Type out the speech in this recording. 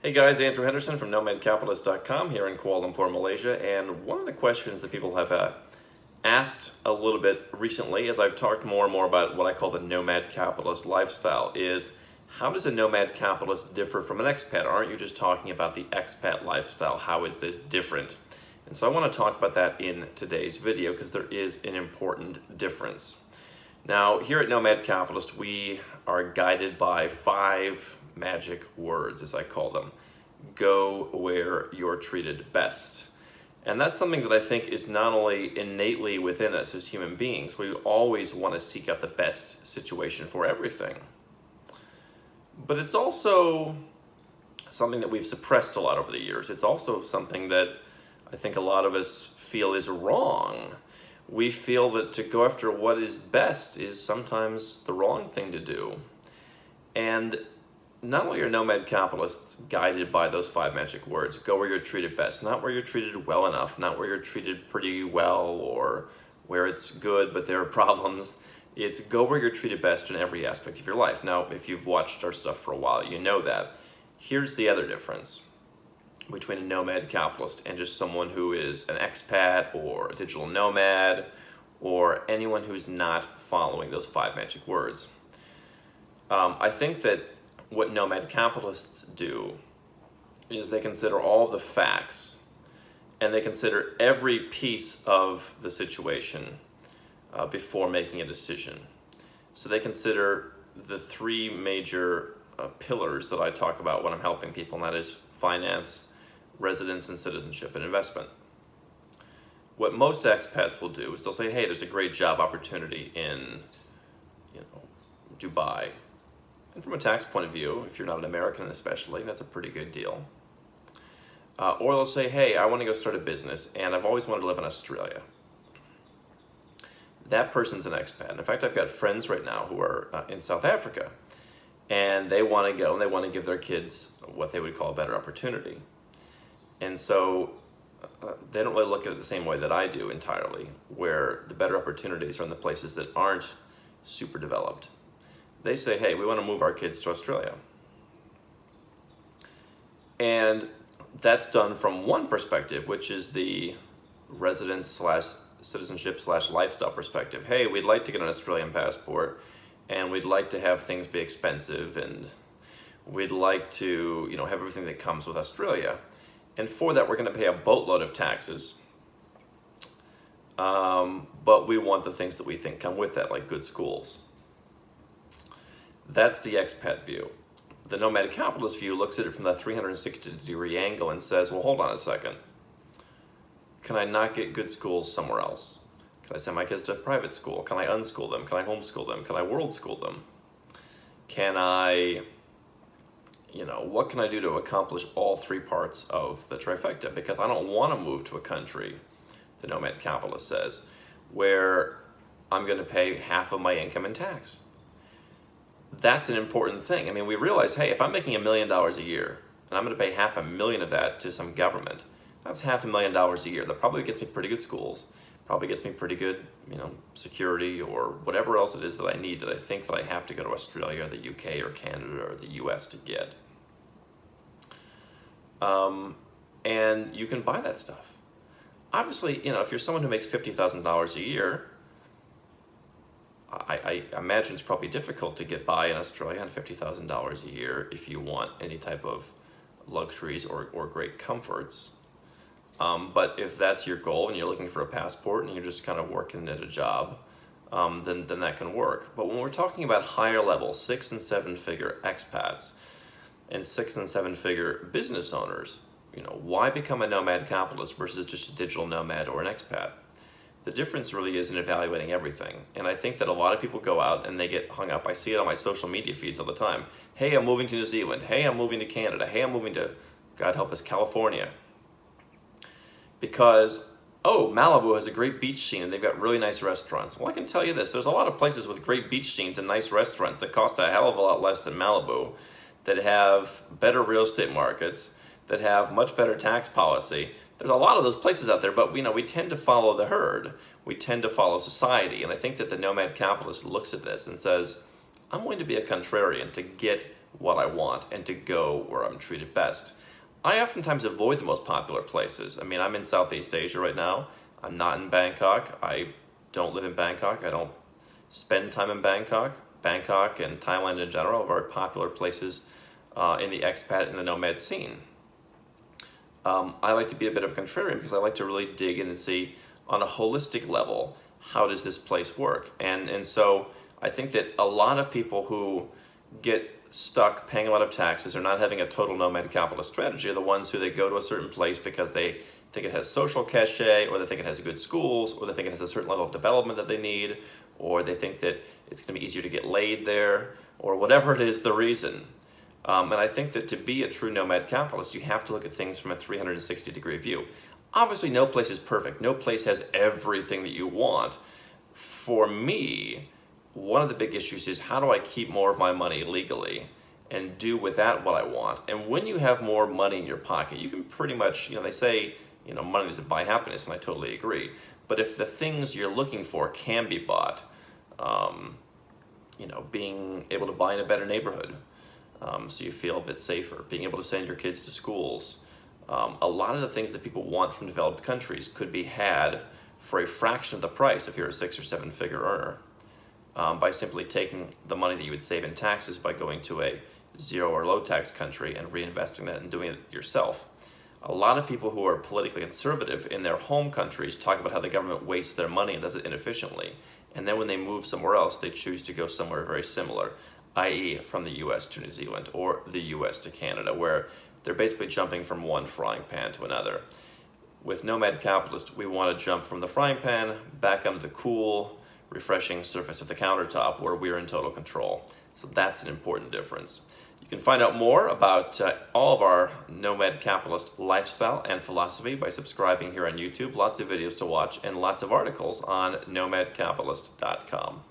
Hey guys, Andrew Henderson from nomadcapitalist.com here in Kuala Lumpur, Malaysia, and one of the questions that people have asked a little bit recently as I've talked more and more about what I call the nomad capitalist lifestyle is, how does a nomad capitalist differ from an expat? Aren't you just talking about the expat lifestyle? How is this different? And so I want to talk about that in today's video because there is an important difference. Now, here at Nomad Capitalist, we are guided by 5 magic words, as I call them. Go where you're treated best. And that's something that I think is not only innately within us as human beings, we always want to seek out the best situation for everything. But it's also something that we've suppressed a lot over the years. It's also something that I think a lot of us feel is wrong. We feel that to go after what is best is sometimes the wrong thing to do. And not only are nomad capitalists guided by those 5 magic words, go where you're treated best, not where you're treated well enough, not where you're treated pretty well or where it's good but there are problems. It's go where you're treated best in every aspect of your life. Now, if you've watched our stuff for a while, you know that. Here's the other difference between a nomad capitalist and just someone who is an expat or a digital nomad or anyone who's not following those 5 magic words. I think that what nomad capitalists do is they consider all the facts and they consider every piece of the situation before making a decision. So they consider the 3 major pillars that I talk about when I'm helping people, and that is finance, residence, and citizenship and investment. What most expats will do is they'll say, hey, there's a great job opportunity in Dubai. And from a tax point of view, if you're not an American especially, that's a pretty good deal. Or they'll say, hey, I want to go start a business and I've always wanted to live in Australia. That person's an expat. In fact, I've got friends right now who are in South Africa and they want to go and they want to give their kids what they would call a better opportunity. And so they don't really look at it the same way that I do entirely, where the better opportunities are in the places that aren't super developed. They say, hey, we want to move our kids to Australia. And that's done from one perspective, which is the residence / citizenship / lifestyle perspective. Hey, we'd like to get an Australian passport and we'd like to have things be expensive and we'd like to, have everything that comes with Australia. And for that, we're going to pay a boatload of taxes. But we want the things that we think come with that, like good schools. That's the expat view. The nomad capitalist view looks at it from the 360-degree angle and says, well, hold on a second. Can I not get good schools somewhere else? Can I send my kids to private school? Can I unschool them? Can I homeschool them? Can I world school them? Can I, what can I do to accomplish all 3 parts of the trifecta? Because I don't want to move to a country, the nomad capitalist says, where I'm going to pay half of my income in tax. That's an important thing. I mean, we realize, hey, if I'm making $1 million a year and I'm going to pay $500,000 of that to some government, that's $500,000 a year. That probably gets me pretty good schools, probably gets me pretty good, security or whatever else it is that I need that I think that I have to go to Australia or the UK or Canada or the US to get. And you can buy that stuff. Obviously, if you're someone who makes $50,000 a year, I imagine it's probably difficult to get by in Australia on $50,000 a year if you want any type of luxuries or great comforts. But if that's your goal and you're looking for a passport and you're just kind of working at a job, then that can work. But when we're talking about higher level 6- and 7-figure expats and 6- and 7-figure business owners, why become a nomad capitalist versus just a digital nomad or an expat? The difference really is in evaluating everything. And I think that a lot of people go out and they get hung up. I see it on my social media feeds all the time. Hey, I'm moving to New Zealand. Hey, I'm moving to Canada. Hey, I'm moving to, God help us, California. Because, Malibu has a great beach scene and they've got really nice restaurants. Well, I can tell you this. There's a lot of places with great beach scenes and nice restaurants that cost a hell of a lot less than Malibu, that have better real estate markets, that have much better tax policy. There's a lot of those places out there, but we tend to follow the herd. We tend to follow society. And I think that the nomad capitalist looks at this and says, I'm going to be a contrarian to get what I want and to go where I'm treated best. I oftentimes avoid the most popular places. I mean, I'm in Southeast Asia right now. I'm not in Bangkok. I don't live in Bangkok. I don't spend time in Bangkok. Bangkok and Thailand in general are very popular places in the expat and the nomad scene. I like to be a bit of a contrarian because I like to really dig in and see on a holistic level, how does this place work? And so I think that a lot of people who get stuck paying a lot of taxes or not having a total nomad capitalist strategy are the ones who they go to a certain place because they think it has social cachet, or they think it has good schools, or they think it has a certain level of development that they need, or they think that it's going to be easier to get laid there, or whatever it is the reason. And I think that to be a true nomad capitalist, you have to look at things from a 360-degree view. Obviously, no place is perfect. No place has everything that you want. For me, one of the big issues is how do I keep more of my money legally and do with that what I want? And when you have more money in your pocket, you can pretty much, they say, money doesn't buy happiness, and I totally agree. But if the things you're looking for can be bought, being able to buy in a better neighborhood, so you feel a bit safer, being able to send your kids to schools. A lot of the things that people want from developed countries could be had for a fraction of the price if you're a 6 or 7 figure earner, by simply taking the money that you would save in taxes by going to a 0 or low tax country and reinvesting that and doing it yourself. A lot of people who are politically conservative in their home countries talk about how the government wastes their money and does it inefficiently. And then when they move somewhere else, they choose to go somewhere very similar, i.e. from the US to New Zealand or the US to Canada, where they're basically jumping from one frying pan to another. With Nomad Capitalist, we want to jump from the frying pan back onto the cool, refreshing surface of the countertop where we're in total control. So that's an important difference. You can find out more about all of our Nomad Capitalist lifestyle and philosophy by subscribing here on YouTube. Lots of videos to watch and lots of articles on nomadcapitalist.com.